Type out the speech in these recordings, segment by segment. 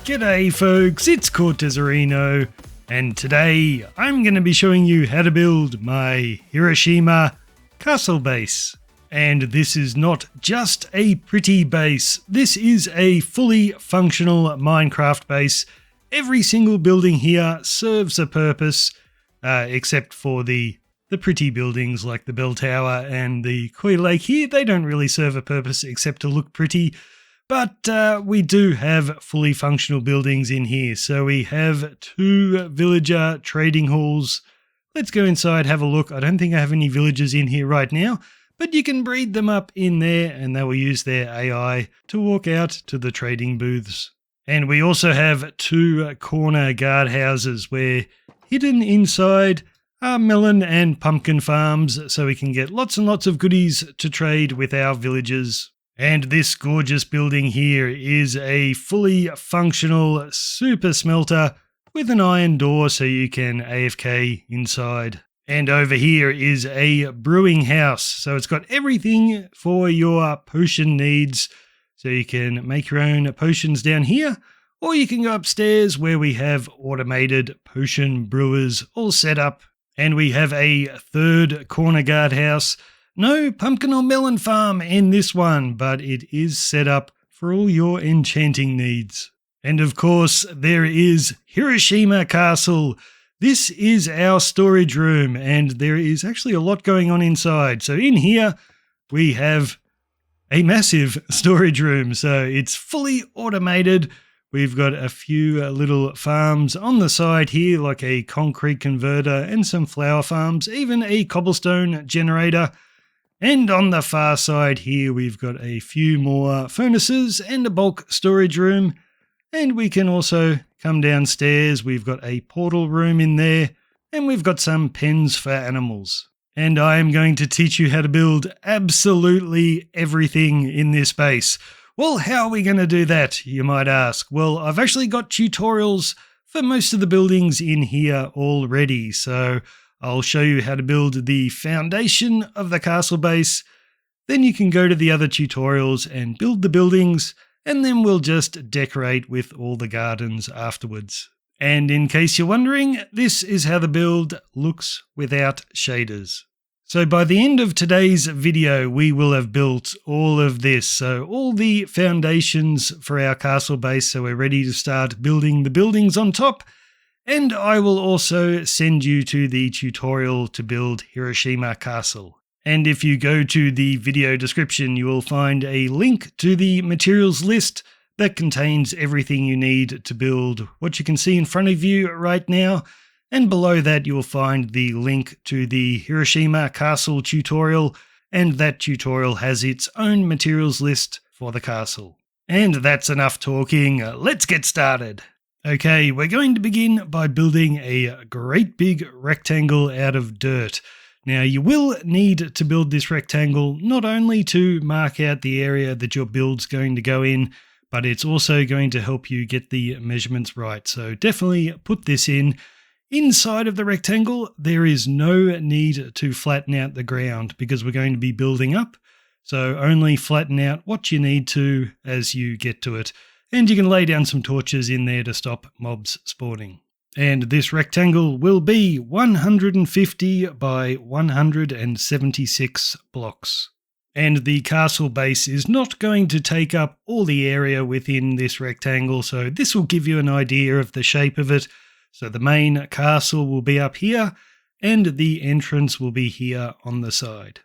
G'day folks, it's Cortezerino, and today I'm going to be showing you how to build my Hiroshima Castle base. And this is not just a pretty base, this is a fully functional Minecraft base. Every single building here serves a purpose, except for the pretty buildings like the bell tower and the koi lake here. They don't really serve a purpose except to look pretty. But we do have fully functional buildings in here. So we have 2 villager trading halls. Let's go inside, have a look. I don't think I have any villagers in here right now, but you can breed them up in there and they will use their AI to walk out to the trading booths. And we also have 2 corner guardhouses where hidden inside are melon and pumpkin farms, so we can get lots and lots of goodies to trade with our villagers. And this gorgeous building here is a fully functional super smelter with an iron door so you can AFK inside. And over here is a brewing house. So it's got everything for your potion needs. So you can make your own potions down here, or you can go upstairs where we have automated potion brewers all set up. And we have a 3rd corner guardhouse. No pumpkin or melon farm in this one, but it is set up for all your enchanting needs. And of course, there is Hiroshima Castle. This is our storage room, and there is actually a lot going on inside. So in here, we have a massive storage room. So it's fully automated. We've got a few little farms on the side here, like a concrete converter and some flower farms, even a cobblestone generator. And on the far side here, we've got a few more furnaces and a bulk storage room. And we can also come downstairs. We've got a portal room in there, and we've got some pens for animals. And I am going to teach you how to build absolutely everything in this base. Well, how are we going to do that, you might ask? Well, I've actually got tutorials for most of the buildings in here already. So I'll show you how to build the foundation of the castle base. Then you can go to the other tutorials and build the buildings, and then we'll just decorate with all the gardens afterwards. And in case you're wondering, this is how the build looks without shaders. So by the end of today's video, we will have built all of this. So all the foundations for our castle base, so we're ready to start building the buildings on top. And I will also send you to the tutorial to build Hiroshima Castle. And if you go to the video description, you will find a link to the materials list that contains everything you need to build what you can see in front of you right now. And below that, you will find the link to the Hiroshima Castle tutorial, and that tutorial has its own materials list for the castle. And that's enough talking, let's get started. Okay, we're going to begin by building a great big rectangle out of dirt. Now, you will need to build this rectangle not only to mark out the area that your build's going to go in, but it's also going to help you get the measurements right. So definitely put this in. Inside of the rectangle, there is no need to flatten out the ground because we're going to be building up. So only flatten out what you need to as you get to it. And you can lay down some torches in there to stop mobs spawning. And this rectangle will be 150 by 176 blocks. And the castle base is not going to take up all the area within this rectangle, so this will give you an idea of the shape of it. So the main castle will be up here, and the entrance will be here on the side.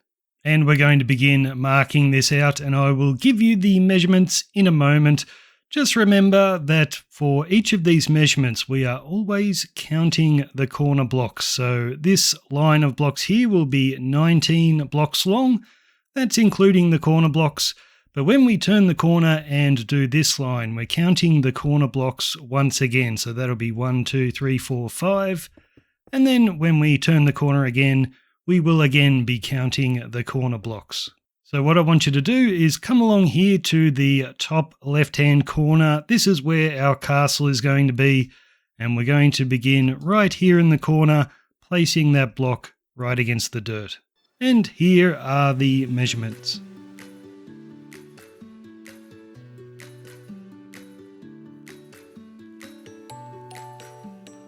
And we're going to begin marking this out, and I will give you the measurements in a moment. Just remember that for each of these measurements, we are always counting the corner blocks. So this line of blocks here will be 19 blocks long. That's including the corner blocks. But when we turn the corner and do this line, we're counting the corner blocks once again. So that'll be 1, 2, 3, 4, 5. And then when we turn the corner again, we will again be counting the corner blocks. So what I want you to do is come along here to the top left-hand corner. This is where our castle is going to be. And we're going to begin right here in the corner, placing that block right against the dirt. And here are the measurements.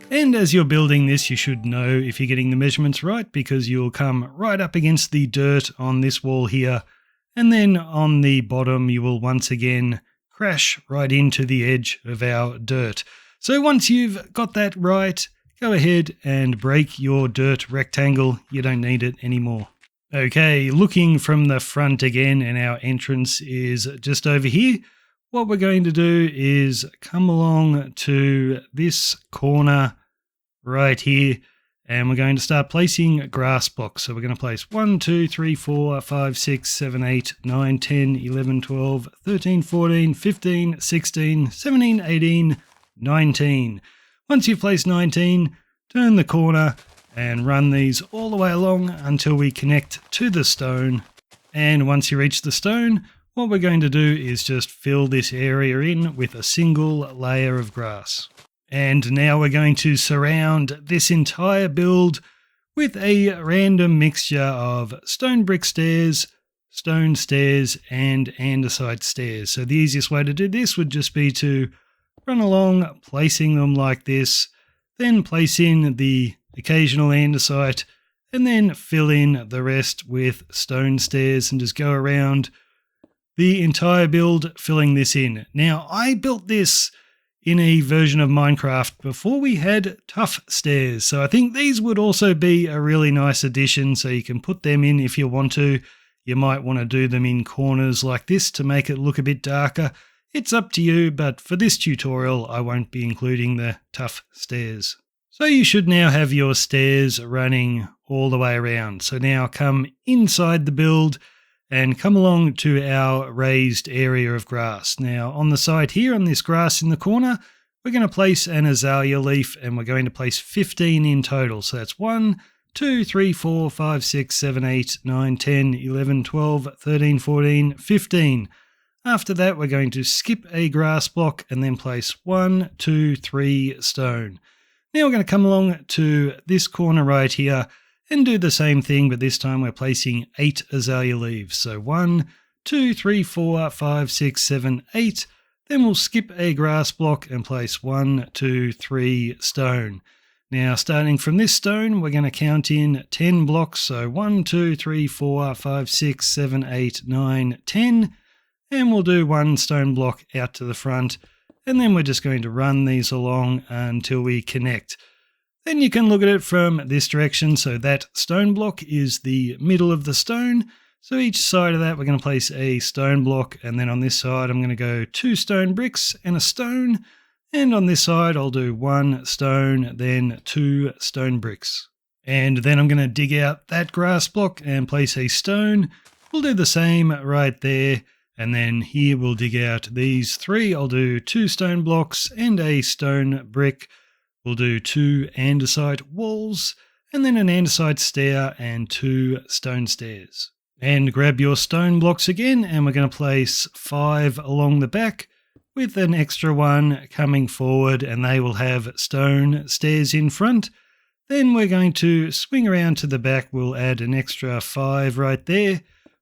And as you're building this, you should know if you're getting the measurements right, because you'll come right up against the dirt on this wall here. And then on the bottom, you will once again crash right into the edge of our dirt. So once you've got that right, go ahead and break your dirt rectangle. You don't need it anymore. Okay, looking from the front again, and our entrance is just over here. What we're going to do is come along to this corner right here, and we're going to start placing grass blocks. So we're going to place 1, 2, 3, 4, 5, 6, 7, 8, 9, 10, 11, 12, 13, 14, 15, 16, 17, 18, 19. Once you've placed 19, turn the corner and run these all the way along until we connect to the stone. And once you reach the stone, what we're going to do is just fill this area in with a single layer of grass. And now we're going to surround this entire build with a random mixture of stone brick stairs, stone stairs, and andesite stairs. So the easiest way to do this would just be to run along, placing them like this, then place in the occasional andesite, and then fill in the rest with stone stairs and just go around the entire build filling this in. Now, I built this in a version of Minecraft before we had tough stairs, so I think these would also be a really nice addition, so you can put them in if you want to. You might want to do them in corners like this to make it look a bit darker. It's up to you, but for this tutorial, I won't be including the tough stairs. So you should now have your stairs running all the way around. So now come inside the build and come along to our raised area of grass. Now on the side here, on this grass in the corner, we're going to place an azalea leaf, and we're going to place 15 in total. So that's 1, 2, 3, 4, 5, 6, 7, 8, 9, 10, 11, 12, 13, 14, 15. After that, we're going to skip a grass block and then place 1, 2, 3 stone. Now we're going to come along to this corner right here and do the same thing, but this time we're placing 8 azalea leaves. So 1, 2, 3, 4, 5, 6, 7, 8. Then we'll skip a grass block and place 1, 2, 3 stone. Now starting from this stone, we're going to count in 10 blocks. So 1, 2, 3, 4, 5, 6, 7, 8, 9, 10. And we'll do 1 stone block out to the front. And then we're just going to run these along until we connect. Then you can look at it from this direction. So that stone block is the middle of the stone. So each side of that, we're going to place a stone block. And then on this side, I'm going to go 2 stone bricks and a stone. And on this side, I'll do 1 stone, then 2 stone bricks. And then I'm going to dig out that grass block and place a stone. We'll do the same right there. And then here we'll dig out these 3. I'll do 2 stone blocks and a stone brick. We'll do 2 andesite walls, and then an andesite stair and 2 stone stairs. And grab your stone blocks again, and we're going to place 5 along the back with an extra 1 coming forward, and they will have stone stairs in front. Then we're going to swing around to the back. We'll add an extra 5 right there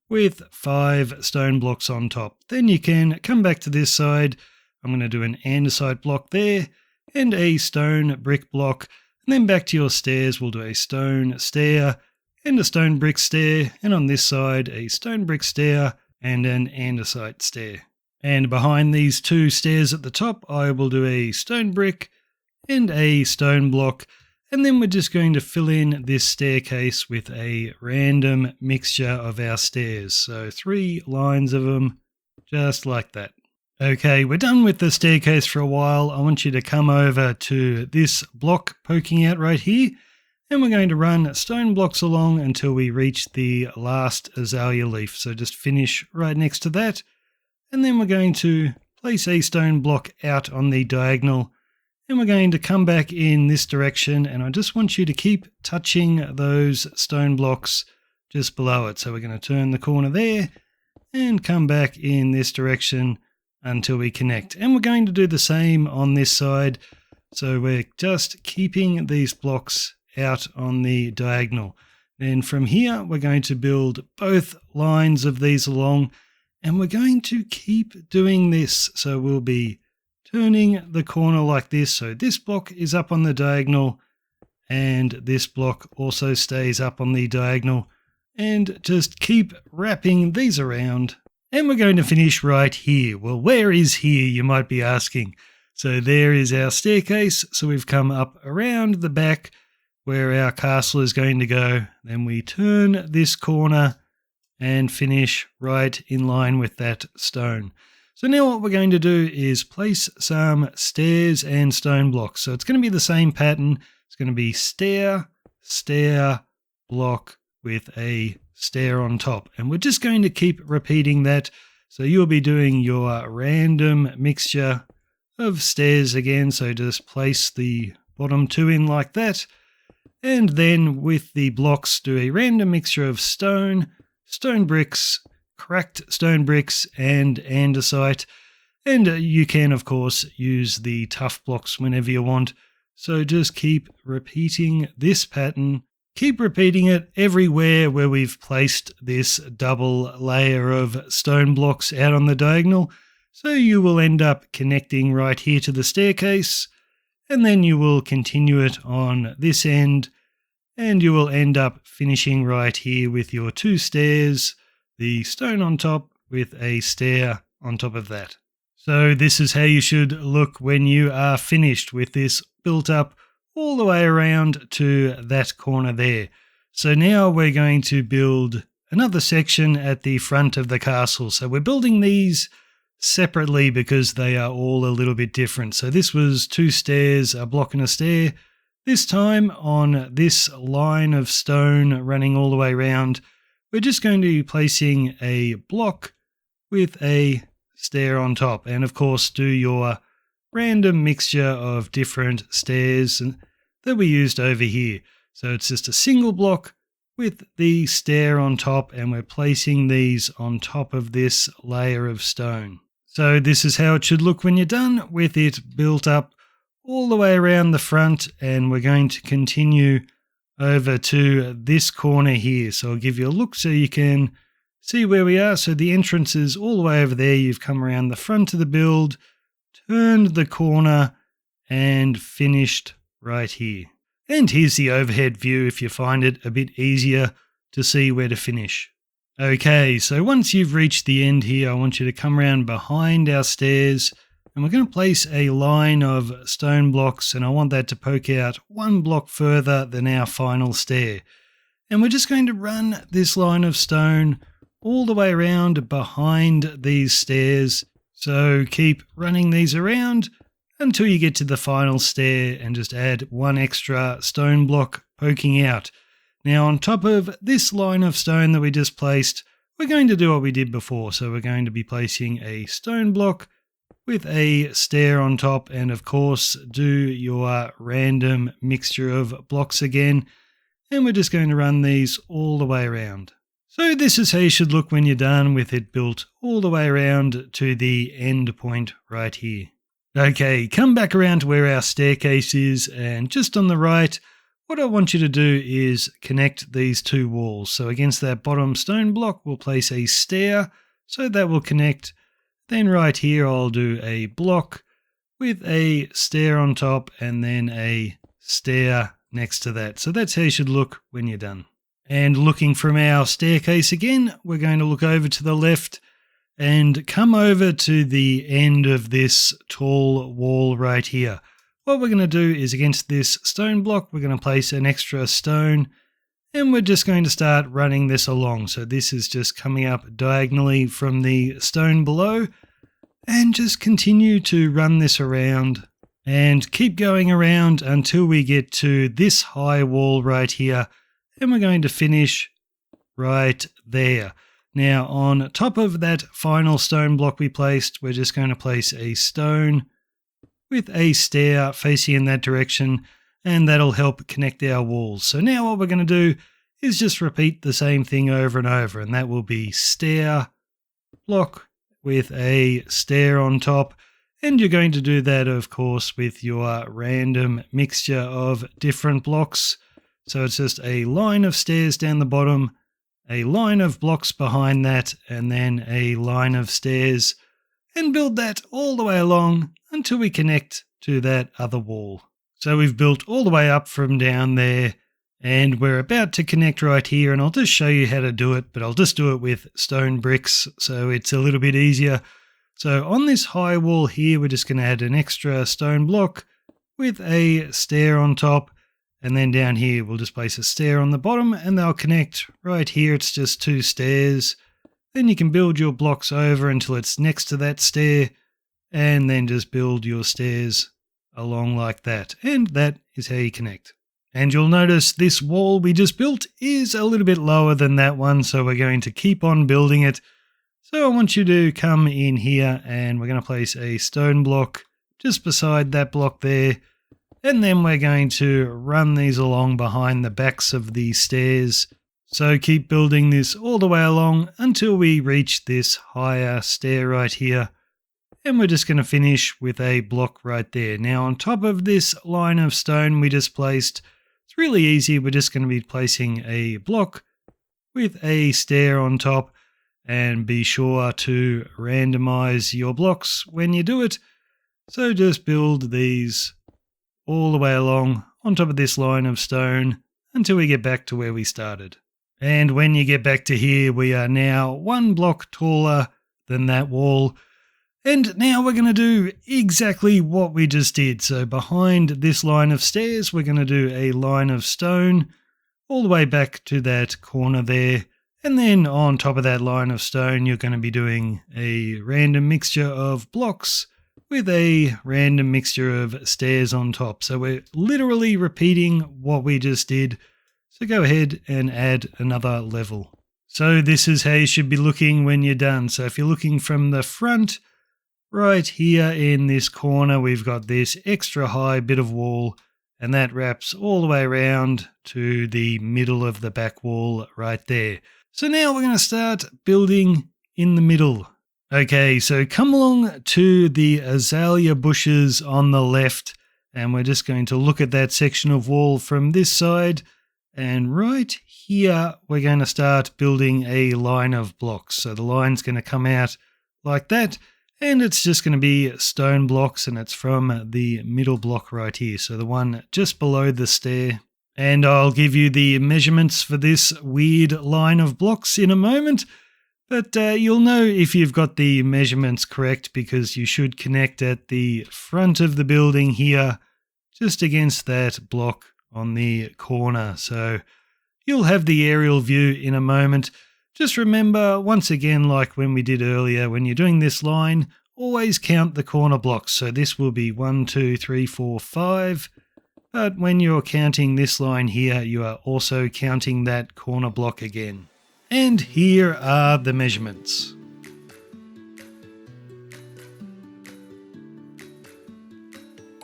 with 5 stone blocks on top. Then you can come back to this side. I'm going to do an andesite block there and a stone brick block. And then back to your stairs, we'll do a stone stair and a stone brick stair. And on this side, a stone brick stair and an andesite stair. And behind these 2 stairs at the top, I will do a stone brick and a stone block. And then we're just going to fill in this staircase with a random mixture of our stairs. So 3 lines of them, just like that. Okay, we're done with the staircase for a while. I want you to come over to this block poking out right here, and we're going to run stone blocks along until we reach the last azalea leaf. So just finish right next to that, and then we're going to place a stone block out on the diagonal, and we're going to come back in this direction, and I just want you to keep touching those stone blocks just below it. So we're going to turn the corner there and come back in this direction until we connect. And we're going to do the same on this side. So we're just keeping these blocks out on the diagonal. Then from here, we're going to build both lines of these along, and we're going to keep doing this. So we'll be turning the corner like this. So this block is up on the diagonal, and this block also stays up on the diagonal, and just keep wrapping these around. And we're going to finish right here. Well, where is here, you might be asking? So there is our staircase. So we've come up around the back where our castle is going to go. Then we turn this corner and finish right in line with that stone. So now what we're going to do is place some stairs and stone blocks. So it's going to be the same pattern. It's going to be stair, stair, block with a stair on top, and we're just going to keep repeating that. So you'll be doing your random mixture of stairs again, so just place the bottom two in like that, and then with the blocks do a random mixture of stone bricks, cracked stone bricks, and andesite. And you can of course use the tough blocks whenever you want. So just keep repeating this pattern. Keep repeating it everywhere where we've placed this double layer of stone blocks out on the diagonal. So you will end up connecting right here to the staircase, and then you will continue it on this end, and you will end up finishing right here with your two stairs, the stone on top with a stair on top of that. So this is how you should look when you are finished with this built up all the way around to that corner there. So now we're going to build another section at the front of the castle. So we're building these separately because they are all a little bit different. So this was two stairs, a block and a stair. This time on this line of stone running all the way around, we're just going to be placing a block with a stair on top. And of course do your random mixture of different stairs that we used over here. So it's just a single block with the stair on top, and we're placing these on top of this layer of stone. So this is how it should look when you're done with it built up all the way around the front, and we're going to continue over to this corner here. So I'll give you a look so you can see where we are. So the entrance is all the way over there. You've come around the front of the build, turned the corner, and finished right here. And here's the overhead view if you find it a bit easier to see where to finish. Okay, so once you've reached the end here, I want you to come around behind our stairs, and we're going to place a line of stone blocks, and I want that to poke out one block further than our final stair. And we're just going to run this line of stone all the way around behind these stairs. So keep running these around until you get to the final stair and just add one extra stone block poking out. Now on top of this line of stone that we just placed, we're going to do what we did before. So we're going to be placing a stone block with a stair on top, and of course do your random mixture of blocks again. And we're just going to run these all the way around. So this is how you should look when you're done with it built all the way around to the end point right here. Okay, come back around to where our staircase is, and just on the right, what I want you to do is connect these two walls. So against that bottom stone block, we'll place a stair, so that will connect. Then right here, I'll do a block with a stair on top and then a stair next to that. So that's how you should look when you're done. And looking from our staircase again, we're going to look over to the left and come over to the end of this tall wall right here. What we're going to do is against this stone block, we're going to place an extra stone, and we're just going to start running this along. So this is just coming up diagonally from the stone below, And just continue to run this around and keep going around until we get to this high wall right here. And we're going to finish right there. Now on top of that final stone block we placed, we're just going to place a stone with a stair facing in that direction, and that'll help connect our walls. So now what we're going to do is just repeat the same thing over and over, and that will be stair, block with a stair on top. And you're going to do that, of course, with your random mixture of different blocks. So it's just a line of stairs down the bottom, a line of blocks behind that, and then a line of stairs, and build that all the way along until we connect to that other wall. So we've built all the way up from down there, and we're about to connect right here, and I'll just show you how to do it, but I'll just do it with stone bricks so it's a little bit easier. So on this high wall here, we're just going to add an extra stone block with a stair on top, and then down here we'll just place a stair on the bottom, and they'll connect right here. It's just 2 stairs. Then you can build your blocks over until it's next to that stair, and then just build your stairs along like that. And that is how you connect. And you'll notice this wall we just built is a little bit lower than that one, so we're going to keep on building it. So I want you to come in here, and we're going to place a stone block just beside that block there. And then we're going to run these along behind the backs of these stairs. So keep building this all the way along until we reach this higher stair right here. And we're just going to finish with a block right there. Now on top of this line of stone we just placed, it's really easy. We're just going to be placing a block with a stair on top, and be sure to randomize your blocks when you do it. So just build these all the way along on top of this line of stone until we get back to where we started. And when you get back to here, we are now 1 block taller than that wall. And now we're going to do exactly what we just did. So behind this line of stairs, we're going to do a line of stone all the way back to that corner there. And then on top of that line of stone, you're going to be doing a random mixture of blocks with a random mixture of stairs on top. So we're literally repeating what we just did. So go ahead and add another level. So this is how you should be looking when you're done. So if you're looking from the front, right here in this corner, we've got this extra high bit of wall, and that wraps all the way around to the middle of the back wall right there. So now we're going to start building in the middle. Okay, so come along to the azalea bushes on the left, and we're just going to look at that section of wall from this side. And right here, we're going to start building a line of blocks. So the line's going to come out like that, and it's just going to be stone blocks, and it's from the middle block right here. So the one just below the stair. And I'll give you the measurements for this weird line of blocks in a moment. But you'll know if you've got the measurements correct, because you should connect at the front of the building here, just against that block on the corner. So you'll have the aerial view in a moment. Just remember, once again, like when we did earlier, when you're doing this line, always count the corner blocks. So this will be 1, 2, 3, 4, 5. But when you're counting this line here, you are also counting that corner block again. And here are the measurements.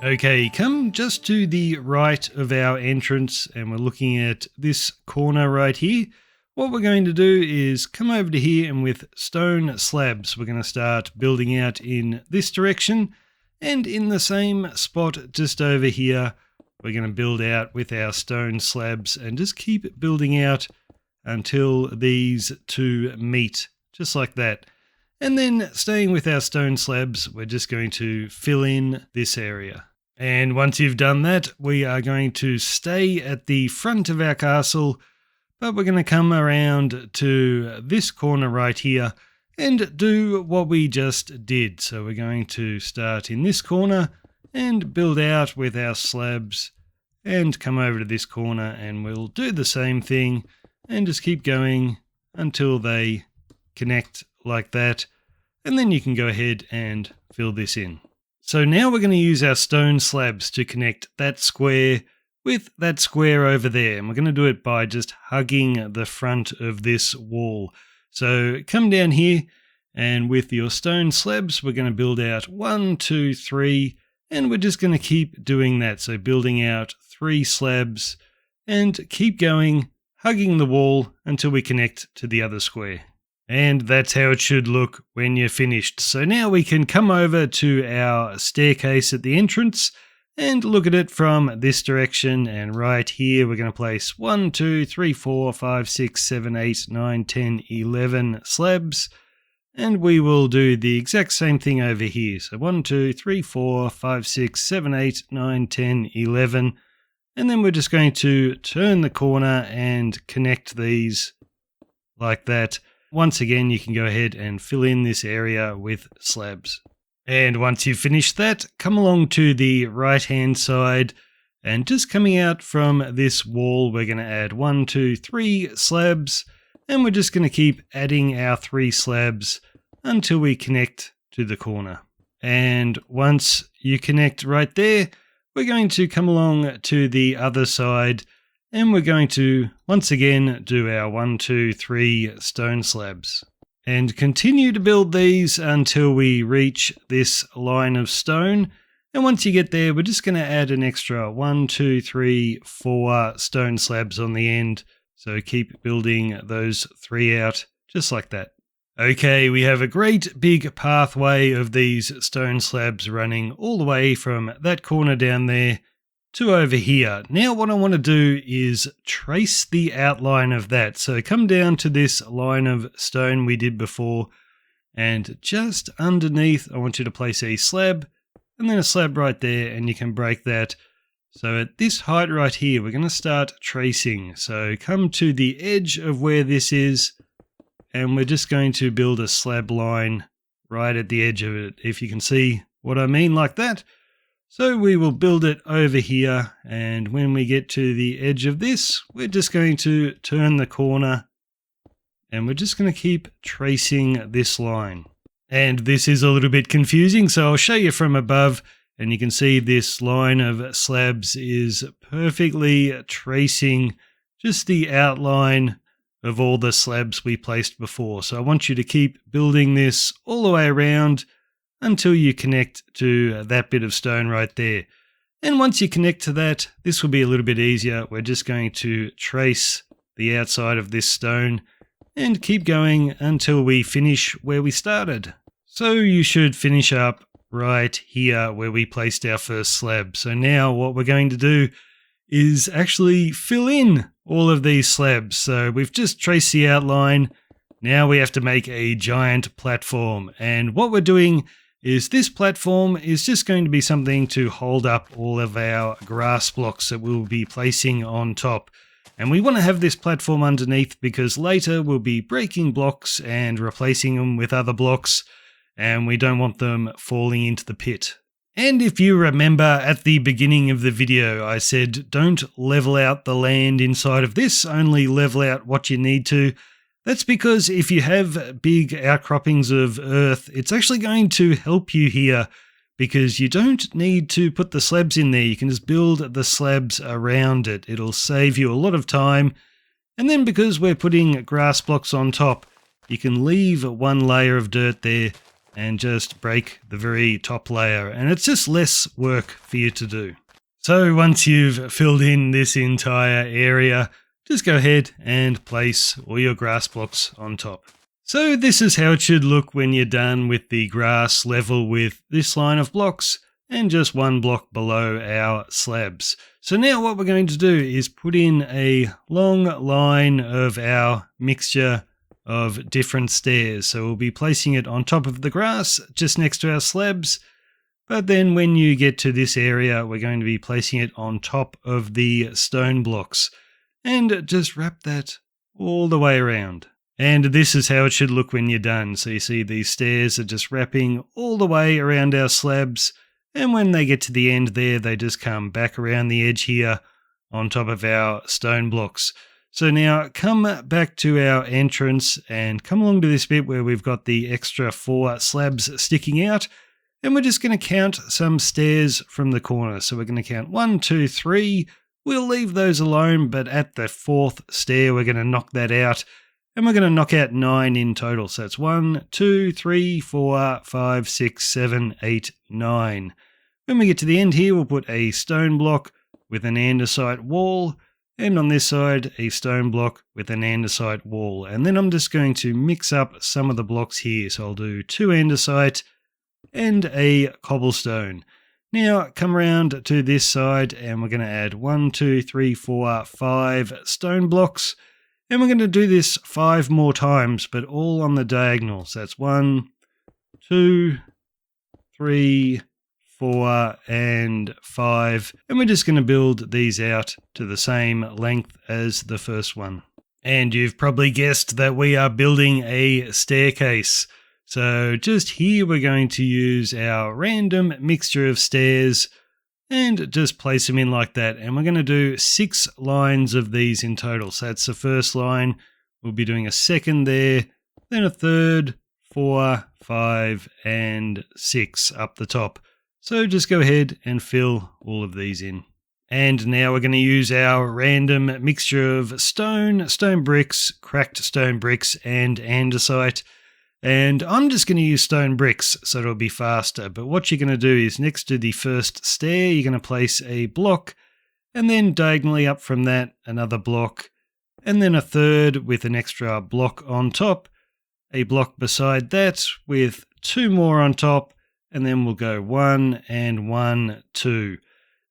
Okay, come just to the right of our entrance, and we're looking at this corner right here. What we're going to do is come over to here, and with stone slabs, we're going to start building out in this direction. And in the same spot just over here, we're going to build out with our stone slabs and just keep building out until these two meet, just like that. And then staying with our stone slabs, we're just going to fill in this area. And once you've done that, we are going to stay at the front of our castle, but we're going to come around to this corner right here and do what we just did. So we're going to start in this corner and build out with our slabs and come over to this corner, and we'll do the same thing and just keep going until they connect like that. and then you can go ahead and fill this in. So now we're going to use our stone slabs to connect that square with that square over there. And we're going to do it by just hugging the front of this wall. So come down here, and with your stone slabs, we're going to build out 1, 2, 3, and we're just going to keep doing that. So building out 3 slabs and keep going, hugging the wall until we connect to the other square. And that's how it should look when you're finished. So now we can come over to our staircase at the entrance and look at it from this direction. And right here, we're going to place 1, 2, 3, 4, 5, 6, 7, 8, 9, 10, 11 slabs. And we will do the exact same thing over here. So 1, 2, 3, 4, 5, 6, 7, 8, 9, 10, 11. And then we're just going to turn the corner and connect these like that. Once again, you can go ahead and fill in this area with slabs. And once you've finished that, come along to the right-hand side, and just coming out from this wall, we're going to add 1, 2, 3 slabs, and we're just going to keep adding our 3 slabs until we connect to the corner. And once you connect right there, we're going to come along to the other side, and we're going to once again do our 1, 2, 3 stone slabs. And continue to build these until we reach this line of stone. And once you get there, we're just going to add an extra 1, 2, 3, 4 stone slabs on the end. So keep building those 3 out just like that. Okay, we have a great big pathway of these stone slabs running all the way from that corner down there to over here. Now what I want to do is trace the outline of that. So come down to this line of stone we did before, and just underneath I want you to place a slab and then a slab right there, and you can break that. So at this height right here, we're going to start tracing. So come to the edge of where this is, and we're just going to build a slab line right at the edge of it, if you can see what I mean, like that. So we will build it over here, and when we get to the edge of this, we're just going to turn the corner, and we're just going to keep tracing this line. And this is a little bit confusing, so I'll show you from above, and you can see this line of slabs is perfectly tracing just the outline of all the slabs we placed before. So I want you to keep building this all the way around until you connect to that bit of stone right there. And once you connect to that, this will be a little bit easier. We're just going to trace the outside of this stone and keep going until we finish where we started. So you should finish up right here where we placed our first slab. So now what we're going to do is actually fill in all of these slabs. So we've just traced the outline. Now we have to make a giant platform. And what we're doing is this platform is just going to be something to hold up all of our grass blocks that we'll be placing on top. And we want to have this platform underneath because later we'll be breaking blocks and replacing them with other blocks, and we don't want them falling into the pit. And if you remember at the beginning of the video, I said don't level out the land inside of this, only level out what you need to. That's because if you have big outcroppings of earth, it's actually going to help you here because you don't need to put the slabs in there. You can just build the slabs around it. It'll save you a lot of time. And then because we're putting grass blocks on top, you can leave one layer of dirt there and just break the very top layer. And it's just less work for you to do. So once you've filled in this entire area, just go ahead and place all your grass blocks on top. So this is how it should look when you're done with the grass level with this line of blocks and just one block below our slabs. So now what we're going to do is put in a long line of our mixture of different stairs. So we'll be placing it on top of the grass just next to our slabs. But then when you get to this area, we're going to be placing it on top of the stone blocks. And just wrap that all the way around. And this is how it should look when you're done. So you see these stairs are just wrapping all the way around our slabs. And when they get to the end there, they just come back around the edge here on top of our stone blocks. So now come back to our entrance and come along to this bit where we've got the extra 4 slabs sticking out. And we're just going to count some stairs from the corner. So we're going to count 1, 2, 3. We'll leave those alone, but at the 4th stair, we're going to knock that out. And we're going to knock out 9 in total. So it's 1, 2, 3, 4, 5, 6, 7, 8, 9. When we get to the end here, we'll put a stone block with an andesite wall. And on this side, a stone block with an andesite wall. And then I'm just going to mix up some of the blocks here. So I'll do 2 andesite and a cobblestone. Now come around to this side and we're going to add 1, 2, 3, 4, 5 stone blocks. And we're going to do this 5 more times, but all on the diagonal. So that's 1, 2, 3, 4, and 5. And we're just going to build these out to the same length as the first one. And you've probably guessed that we are building a staircase. So just here we're going to use our random mixture of stairs and just place them in like that. And we're going to do 6 lines of these in total. So that's the first line. We'll be doing a second there, then a third, 4, 5, and 6 up the top. So just go ahead and fill all of these in. And now we're going to use our random mixture of stone bricks, cracked stone bricks, and andesite. And I'm just going to use stone bricks so it'll be faster. But what you're going to do is next to the first stair, you're going to place a block, and then diagonally up from that, another block, and then a third with an extra block on top, a block beside that with 2 more on top, and then we'll go 1 and 1, 2.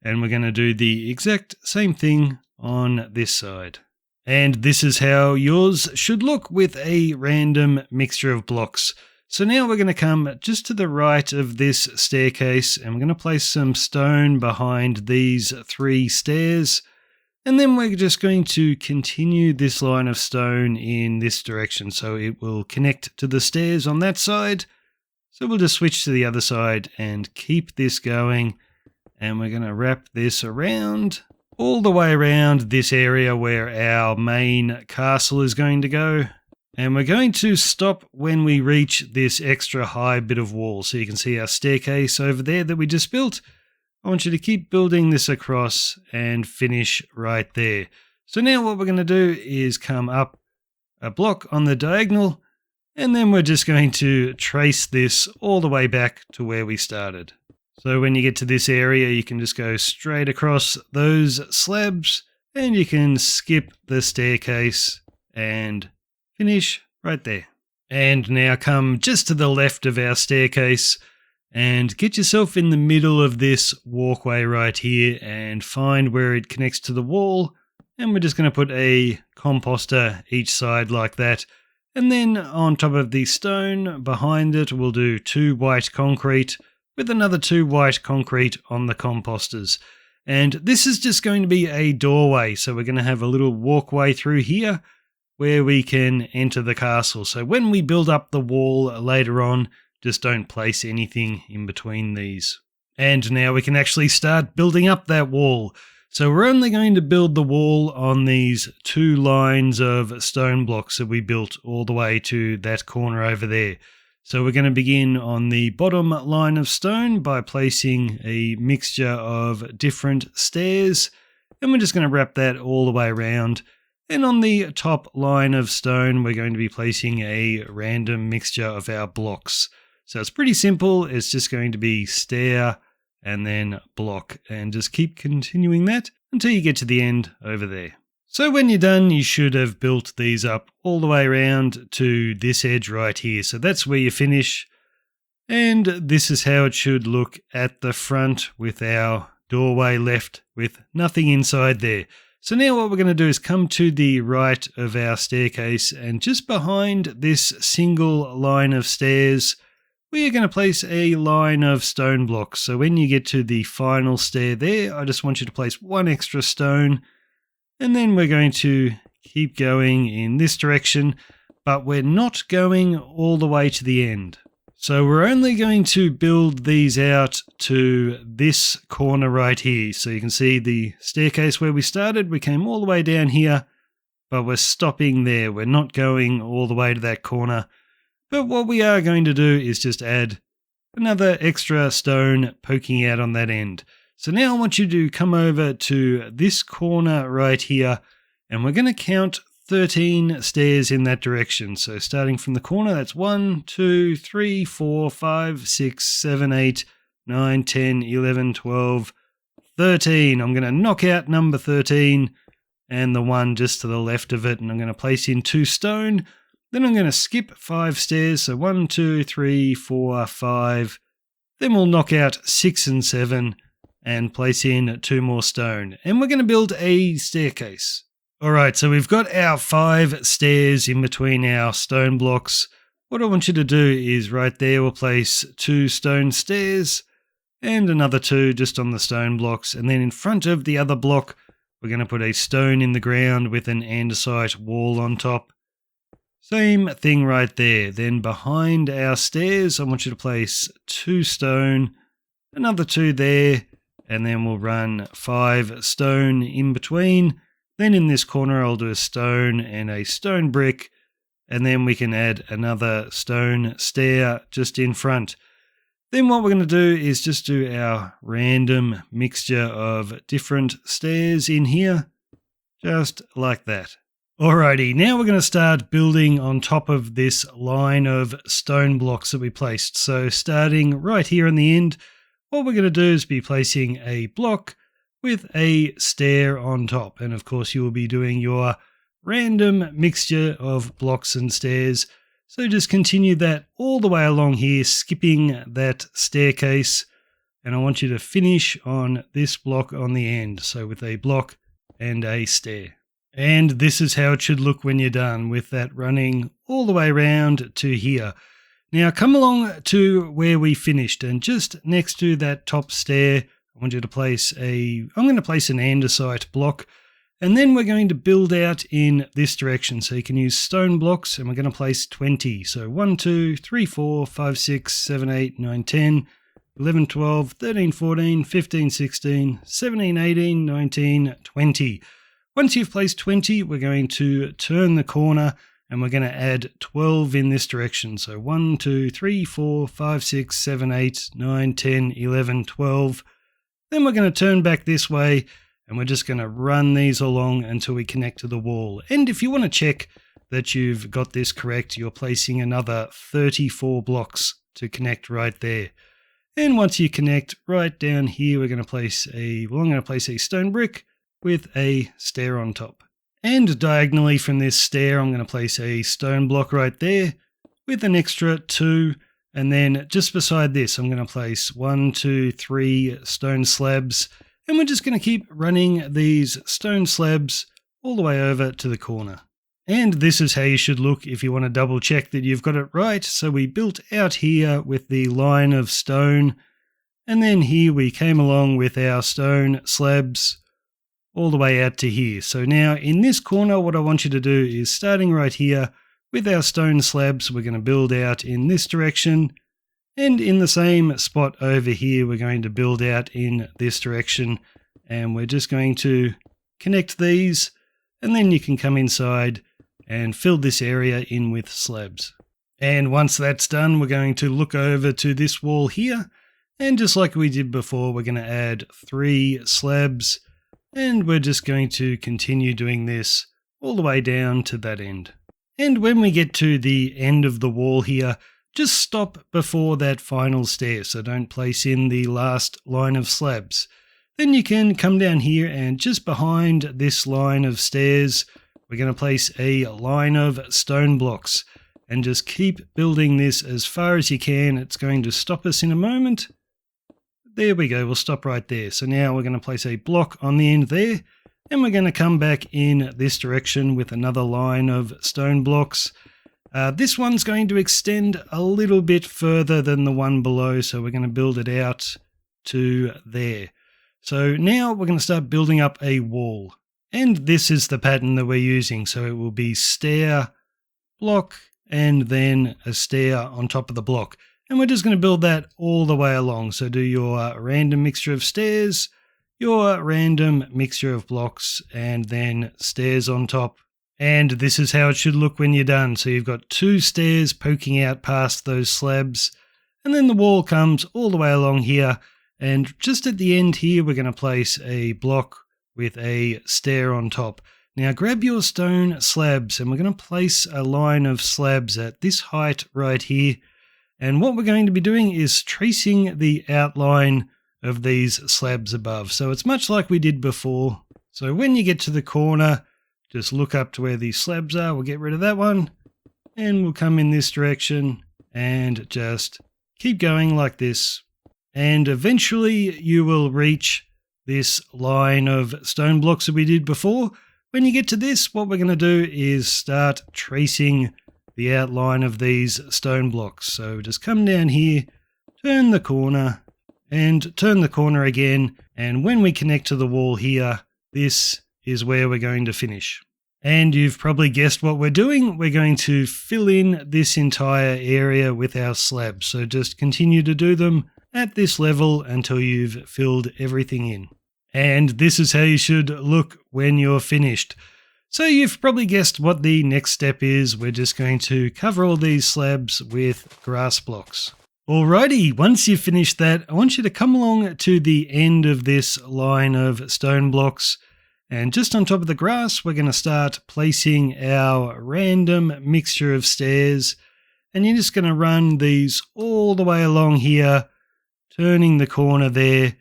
And we're going to do the exact same thing on this side. And this is how yours should look with a random mixture of blocks. So now we're going to come just to the right of this staircase and we're going to place some stone behind these 3 stairs. And then we're just going to continue this line of stone in this direction. So it will connect to the stairs on that side. So we'll just switch to the other side and keep this going. And we're going to wrap this around all the way around this area where our main castle is going to go. And we're going to stop when we reach this extra high bit of wall. So you can see our staircase over there that we just built. I want you to keep building this across and finish right there. So now what we're going to do is come up a block on the diagonal, and then we're just going to trace this all the way back to where we started. So when you get to this area, you can just go straight across those slabs and you can skip the staircase and finish right there. And now come just to the left of our staircase and get yourself in the middle of this walkway right here and find where it connects to the wall. And we're just going to put a composter each side like that. And then on top of the stone behind it, we'll do 2 white concrete with another 2 white concrete on the composters. And this is just going to be a doorway. So we're going to have a little walkway through here where we can enter the castle. So when we build up the wall later on, just don't place anything in between these. And now we can actually start building up that wall. So we're only going to build the wall on these 2 lines of stone blocks that we built all the way to that corner over there. So we're going to begin on the bottom line of stone by placing a mixture of different stairs. And we're just going to wrap that all the way around. And on the top line of stone, we're going to be placing a random mixture of our blocks. So it's pretty simple. It's just going to be stair and then block. And just keep continuing that until you get to the end over there. So when you're done, you should have built these up all the way around to this edge right here. So that's where you finish. And this is how it should look at the front with our doorway left with nothing inside there. So now what we're going to do is come to the right of our staircase and just behind this single line of stairs, we are going to place a line of stone blocks. So when you get to the final stair there, I just want you to place 1 extra stone. And then we're going to keep going in this direction, but we're not going all the way to the end. So we're only going to build these out to this corner right here. So you can see the staircase where we started. We came all the way down here but we're stopping there. We're not going all the way to that corner. But what we are going to do is just add another extra stone poking out on that end. So now I want you to come over to this corner right here, and we're going to count 13 stairs in that direction. So starting from the corner, that's 1, 2, 3, 4, 5, 6, 7, 8, 9, 10, 11, 12, 13. I'm going to knock out number 13 and the one just to the left of it, and I'm going to place in 2 stone. Then I'm going to skip 5 stairs, so 1, 2, 3, 4, 5. Then we'll knock out 6 and 7 and place in 2 more stone. And we're going to build a staircase. Alright, so we've got our 5 stairs in between our stone blocks. What I want you to do is right there we'll place 2 stone stairs and another 2 just on the stone blocks. And then in front of the other block, we're going to put a stone in the ground with an andesite wall on top. Same thing right there. Then behind our stairs, I want you to place 2 stone, another 2 there, and then we'll run 5 stone in between. Then in this corner, I'll do a stone and a stone brick, and then we can add another stone stair just in front. Then what we're going to do is just do our random mixture of different stairs in here, just like that. Alrighty, now we're going to start building on top of this line of stone blocks that we placed. So starting right here on the end, what we're going to do is be placing a block with a stair on top. And of course you will be doing your random mixture of blocks and stairs. So just continue that all the way along here, skipping that staircase. And I want you to finish on this block on the end. So with a block and a stair. And this is how it should look when you're done, with that running all the way around to here. Now come along to where we finished, and just next to that top stair, I want you to place I'm going to place an andesite block, and then we're going to build out in this direction. So you can use stone blocks, and we're going to place 20. So 1, 2, 3, 4, 5, 6, 7, 8, 9, 10, 11, 12, 13, 14, 15, 16, 17, 18, 19, 20. Once you've placed 20, we're going to turn the corner and we're going to add 12 in this direction. So 1, 2, 3, 4, 5, 6, 7, 8, 9, 10, 11, 12. Then we're going to turn back this way and we're just going to run these along until we connect to the wall. And if you want to check that you've got this correct, you're placing another 34 blocks to connect right there. And once you connect right down here, we're going to place I'm going to place a stone brick with a stair on top. And diagonally from this stair, I'm going to place a stone block right there with an extra 2. And then just beside this, I'm going to place 1, 2, 3 stone slabs. And we're just going to keep running these stone slabs all the way over to the corner. And this is how you should look if you want to double check that you've got it right. So we built out here with the line of stone. And then here we came along with our stone slabs all the way out to here. So now in this corner, what I want you to do is starting right here with our stone slabs, we're going to build out in this direction. And in the same spot over here, we're going to build out in this direction. And we're just going to connect these. And then you can come inside and fill this area in with slabs. And once that's done, we're going to look over to this wall here. And just like we did before, we're going to add 3 slabs. And we're just going to continue doing this all the way down to that end. And when we get to the end of the wall here, just stop before that final stair, so don't place in the last line of slabs. Then you can come down here and just behind this line of stairs, we're going to place a line of stone blocks and just keep building this as far as you can. It's going to stop us in a moment. There we go, we'll stop right there. So now we're going to place a block on the end there, and we're going to come back in this direction with another line of stone blocks. This one's going to extend a little bit further than the one below, so we're going to build it out to there. So now we're going to start building up a wall. And this is the pattern that we're using. So it will be stair, block, and then a stair on top of the block. And we're just going to build that all the way along. So do your random mixture of stairs, your random mixture of blocks, and then stairs on top, And this is how it should look when you're done. So you've got 2 stairs poking out past those slabs, and then the wall comes all the way along here. And just at the end here, we're going to place a block with a stair on top. Now grab your stone slabs, and we're going to place a line of slabs at this height right here. And what we're going to be doing is tracing the outline of these slabs above. So it's much like we did before. So when you get to the corner, just look up to where these slabs are. We'll get rid of that one, and we'll come in this direction and just keep going like this. And eventually you will reach this line of stone blocks that we did before. When you get to this, what we're going to do is start tracing the outline of these stone blocks. So just come down here, turn the corner, and turn the corner again. And when we connect to the wall here, this is where we're going to finish. And you've probably guessed what we're doing. We're going to fill in this entire area with our slabs. So just continue to do them at this level until you've filled everything in. And this is how you should look when you're finished. So you've probably guessed what the next step is. We're just going to cover all these slabs with grass blocks. Alrighty, once you've finished that, I want you to come along to the end of this line of stone blocks. And just on top of the grass, we're going to start placing our random mixture of stairs. And you're just going to run these all the way along here, turning the corner there,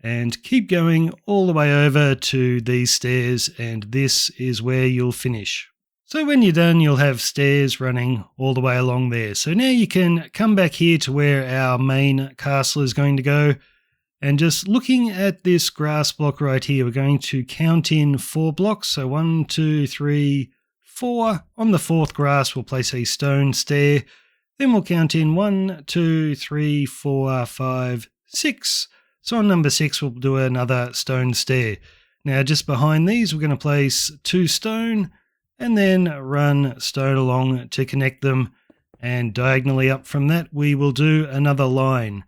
and keep going all the way over to these stairs, and this is where you'll finish. So when you're done, you'll have stairs running all the way along there. So now you can come back here to where our main castle is going to go, and just looking at this grass block right here, we're going to count in 4 blocks. So 1, 2, 3, 4. On the 4th grass, we'll place a stone stair. Then we'll count in 1, 2, 3, 4, 5, 6. So on number 6, we'll do another stone stair. Now just behind these, we're going to place 2 stone and then run stone along to connect them. And diagonally up from that, we will do another line.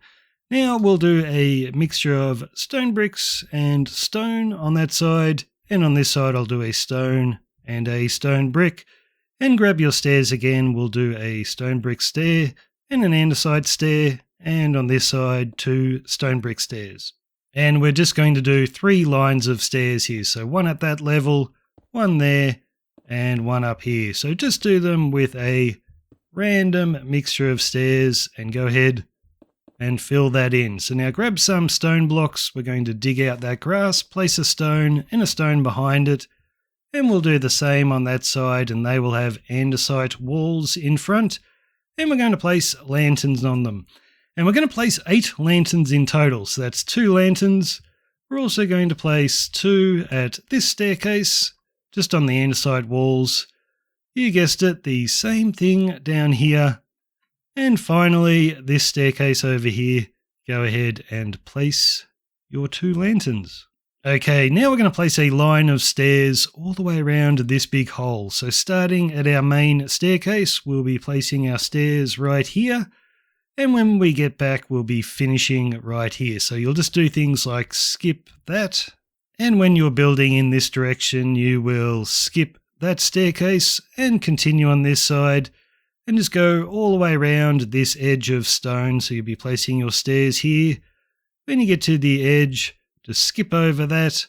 Now we'll do a mixture of stone bricks and stone on that side. And on this side, I'll do a stone and a stone brick. And grab your stairs again. We'll do a stone brick stair and an andesite stair. And on this side, 2 stone brick stairs. And we're just going to do 3 lines of stairs here. So 1 at that level, 1 there, and 1 up here. So just do them with a random mixture of stairs and go ahead and fill that in. So now grab some stone blocks. We're going to dig out that grass, place a stone and a stone behind it. And we'll do the same on that side, and they will have andesite walls in front. And we're going to place lanterns on them. And we're going to place 8 lanterns in total. So that's 2 lanterns. We're also going to place 2 at this staircase, just on the andesite walls. You guessed it, the same thing down here. And finally, this staircase over here. Go ahead and place your 2 lanterns. Okay, now we're going to place a line of stairs all the way around this big hole. So starting at our main staircase, we'll be placing our stairs right here. And when we get back, we'll be finishing right here. So you'll just do things like skip that. And when you're building in this direction, you will skip that staircase and continue on this side. And just go all the way around this edge of stone. So you'll be placing your stairs here. When you get to the edge, just skip over that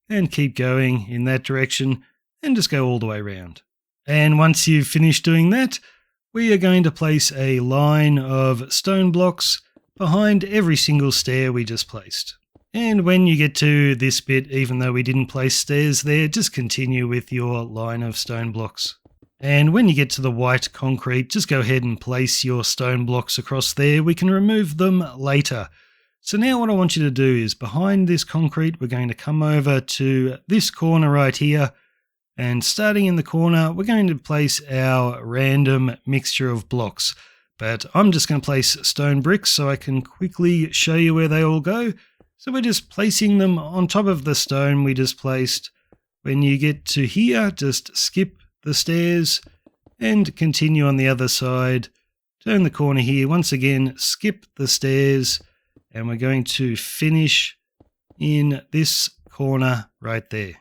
and keep going in that direction and just go all the way around. And once you've finished doing that, we are going to place a line of stone blocks behind every single stair we just placed. And when you get to this bit, even though we didn't place stairs there, just continue with your line of stone blocks. And when you get to the white concrete, just go ahead and place your stone blocks across there. We can remove them later. So now what I want you to do is behind this concrete, we're going to come over to this corner right here. And starting in the corner, we're going to place our random mixture of blocks. But I'm just going to place stone bricks so I can quickly show you where they all go. So we're just placing them on top of the stone we just placed. When you get to here, just skip the stairs and continue on the other side. Turn the corner here. Once again, skip the stairs. And we're going to finish in this corner right there.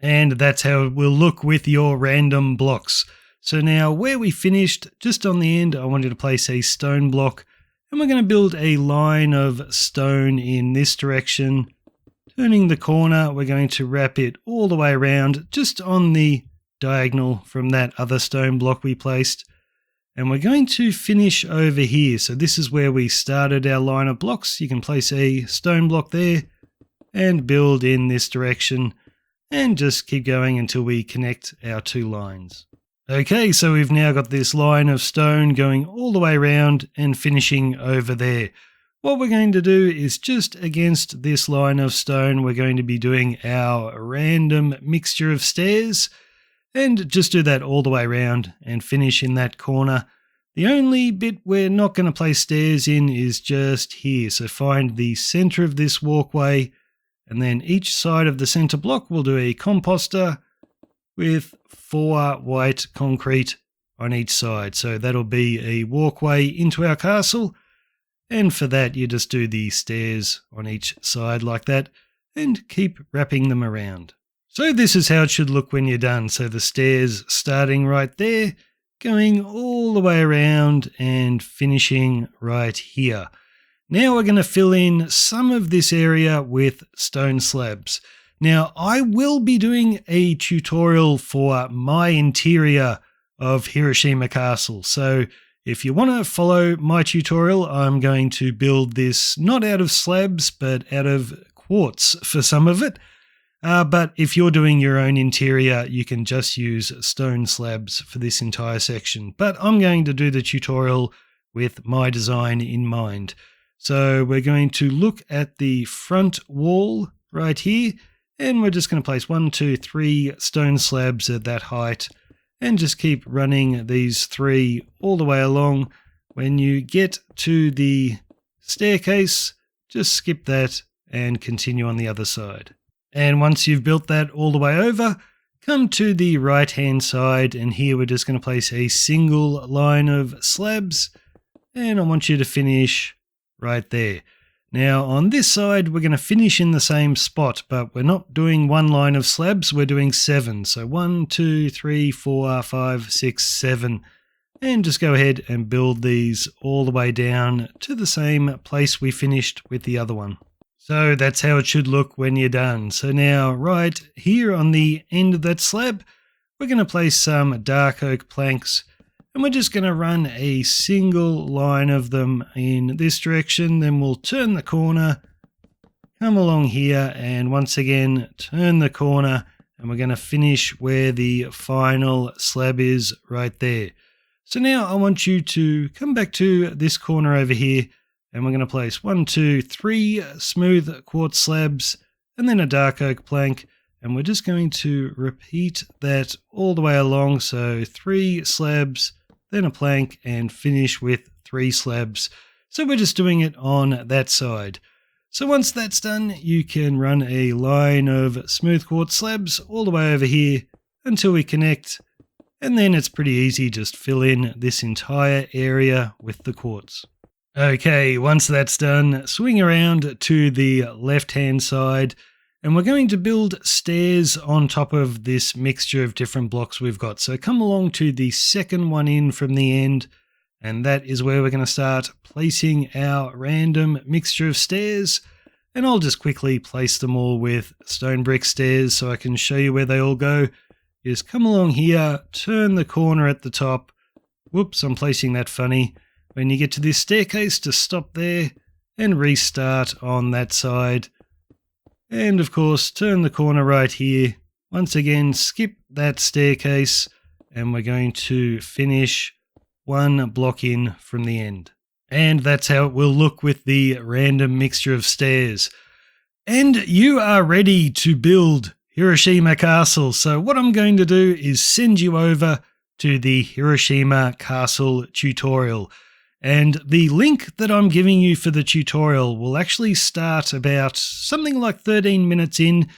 And that's how it will look with your random blocks. So now where we finished, just on the end, I wanted to place a stone block, and we're going to build a line of stone in this direction. Turning the corner, we're going to wrap it all the way around, just on the diagonal from that other stone block we placed. And we're going to finish over here. So this is where we started our line of blocks. You can place a stone block there and build in this direction and just keep going until we connect our two lines. Okay, so we've now got this line of stone going all the way around and finishing over there. What we're going to do is just against this line of stone, we're going to be doing our random mixture of stairs, and just do that all the way around and finish in that corner. The only bit we're not going to place stairs in is just here. So find the center of this walkway, and then each side of the center block we'll do a composter with 4 white concrete on each side. So that'll be a walkway into our castle. And for that, you just do the stairs on each side like that and keep wrapping them around. So this is how it should look when you're done. So the stairs starting right there, going all the way around and finishing right here. Now we're going to fill in some of this area with stone slabs. Now I will be doing a tutorial for my interior of Hiroshima Castle. So if you want to follow my tutorial, I'm going to build this not out of slabs, but out of quartz for some of it. But if you're doing your own interior, you can just use stone slabs for this entire section. But I'm going to do the tutorial with my design in mind. So we're going to look at the front wall right here, and we're just going to place 1, 2, 3 stone slabs at that height, and just keep running these 3 all the way along. When you get to the staircase, just skip that and continue on the other side. And once you've built that all the way over, come to the right hand side, and here we're just going to place a single line of slabs, and I want you to finish right there. Now on this side we're going to finish in the same spot, but we're not doing 1 line of slabs, we're doing 7. So 1, 2, 3, 4, 5, 6, 7. And just go ahead and build these all the way down to the same place we finished with the other one. So that's how it should look when you're done. So now right here on the end of that slab, we're going to place some dark oak planks, and we're just going to run a single line of them in this direction. Then we'll turn the corner, come along here, and once again turn the corner, and we're going to finish where the final slab is right there. So now I want you to come back to this corner over here, and we're going to place 1, 2, 3 smooth quartz slabs and then a dark oak plank, and we're just going to repeat that all the way along. So 3 slabs, then a plank, and finish with 3 slabs. So we're just doing it on that side. So once that's done, you can run a line of smooth quartz slabs all the way over here until we connect, and then it's pretty easy, just fill in this entire area with the quartz. Okay, once that's done, swing around to the left-hand side, and we're going to build stairs on top of this mixture of different blocks we've got. So come along to the second one in from the end, and that is where we're going to start placing our random mixture of stairs. And I'll just quickly place them all with stone brick stairs so I can show you where they all go. Just come along here, turn the corner at the top. Whoops, I'm placing that funny. When you get to this staircase, just stop there and restart on that side. And of course, turn the corner right here. Once again, skip that staircase, and we're going to finish 1 block in from the end. And that's how it will look with the random mixture of stairs. And you are ready to build Hiroshima Castle. So what I'm going to do is send you over to the Hiroshima Castle tutorial. And the link that I'm giving you for the tutorial will actually start about something like 13 minutes in,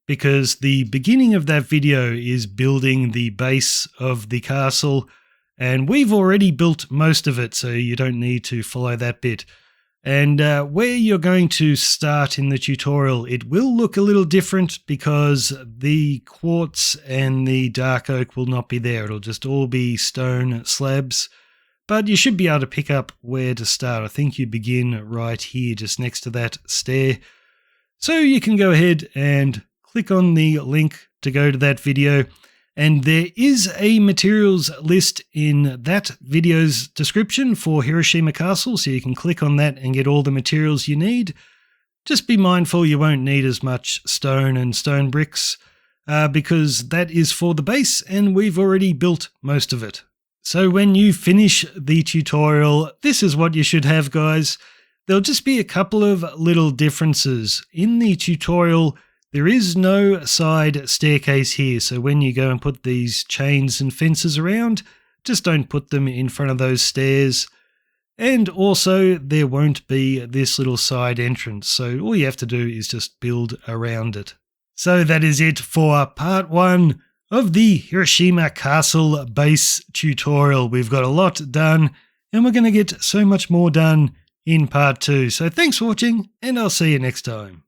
because the beginning of that video is building the base of the castle, and we've already built most of it, so you don't need to follow that bit. And where you're going to start in the tutorial, it will look a little different because the quartz and the dark oak will not be there. It'll just all be stone slabs. But you should be able to pick up where to start. I think you begin right here, just next to that stair. So you can go ahead and click on the link to go to that video. And there is a materials list in that video's description for Hiroshima Castle, so you can click on that and get all the materials you need. Just be mindful you won't need as much stone and stone bricks because that is for the base and we've already built most of it. So when you finish the tutorial, this is what you should have, guys. There'll just be a couple of little differences. In the tutorial, there is no side staircase here, so when you go and put these chains and fences around, just don't put them in front of those stairs. And also, there won't be this little side entrance, so all you have to do is just build around it. So that is it for part 1 of the Hiroshima Castle base tutorial. We've got a lot done, and we're going to get so much more done in part 2. So thanks for watching, and I'll see you next time.